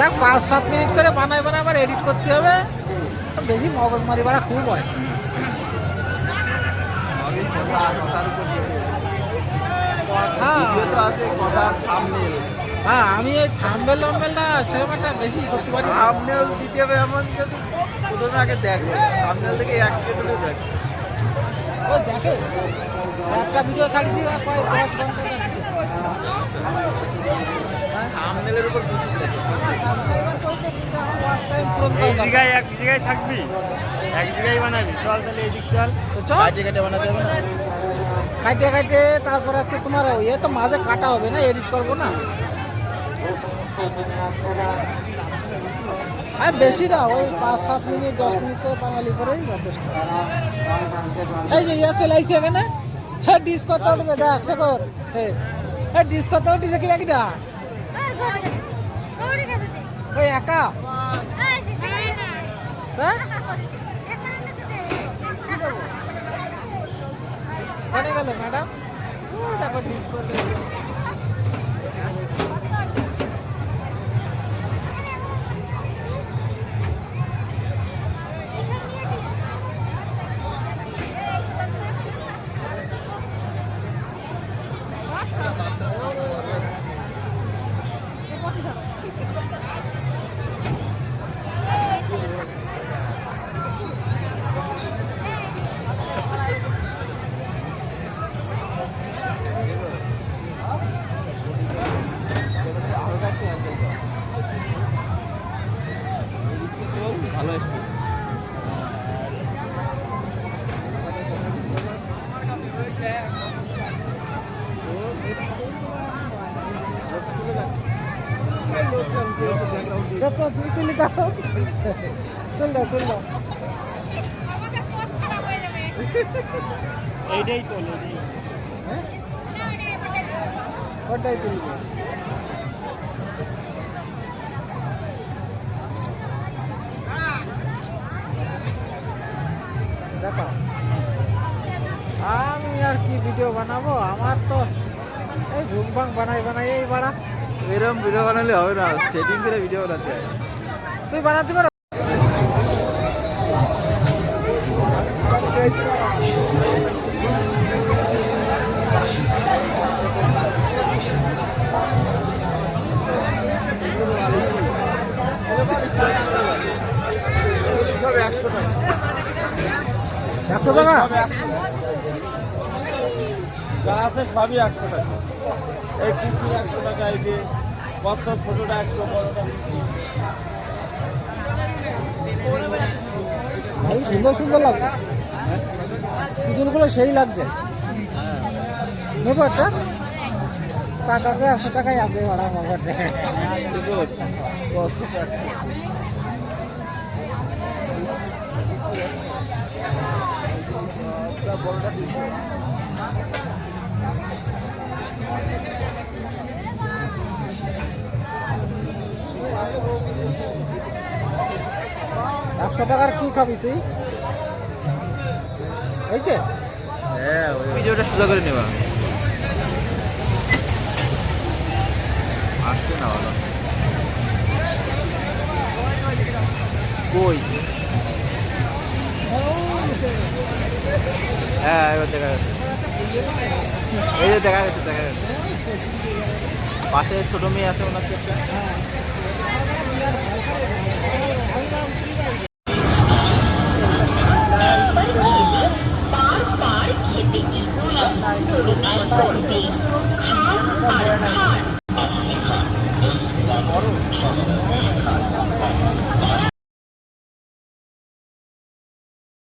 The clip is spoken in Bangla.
দেখ 5-7 মিনিট করে বানাই আবার এডিট করতে হবে, বেশি মগজমারি বাড়া খুব হয়। হ্যাঁ, আমি এই থাম্বেল লম্বেলটা সেরকম একটা বেশি করতে পারি। থাম্বনেল দিতে হবে এমন, যদি প্রথমে আগে দেখো থাম্বনেল থেকে 1 সেকেন্ডে দেখো। ও দেখে একটা ভিডিও ছাড়িয়েছি প্রায় 10 ঘন্টা লাগছে। থাম্বনেলের উপর বেশি দেখো। এই জায়গায় এক জায়গায় থাকবি, এক জায়গায় বানাবি, চল তাহলে এদিক চল। কাটে কাটে বানাতে হবে না, কাটে কাটে তারপর হচ্ছে তোমার এ তো মাঝে কাটা হবে না, এডিট করবো না। আর বেশি না, ওই 5-7 মিনিট 10 মিনিট করে বাঙালি করেই যথেষ্ট। এই যে ইয়ে চলে আইসি এখানে, হ্যাঁ ডিস কত উঠবে দেখ শেখর, হ্যাঁ ডিস কত উঠেছে কিনা কিনা ওই একা। হ্যাঁ কেনে গেল ম্যাডাম, দেখো ডিস করতে ভালো আসবে। তুমি তুলি দাও, তুল দাও তুল দাও। এইটাই তো হ্যাঁ ওটাই তুলবে। দেখো আমি আর কি ভিডিও বানাবো, আমার তো এই ভুংভাং বানাই এই বাড়া। এরকম ভিডিও বানালে হবে না, সেটিং করে ভিডিও বানাতে হয়। তুই বানাতে পারো? সব 100 টাকা। 100 টাকা যা আছে সবই 100 টাকা। এই টুপি 100 টাকা, এই যে বক্স ছোটটা 100, বড়টা 50। ভাই সুন্দর সুন্দর লাগছে, পুতুলগুলো সেই লাগছে। নেবো একটা, টাকাতে 100 টাকাই আছে ভাড়া মোবাইলে। বড়টা 200। 100 টাকার কি খাবি তুই? এই যে হ্যাঁ ভিডিওটা সোজা করে নেবা, আসছে না ভালো কই। হ্যাঁ এবার দেখা গেছে, এই যে দেখা গেছে পাশে ছোট মেয়ে আছে ওনার একটা।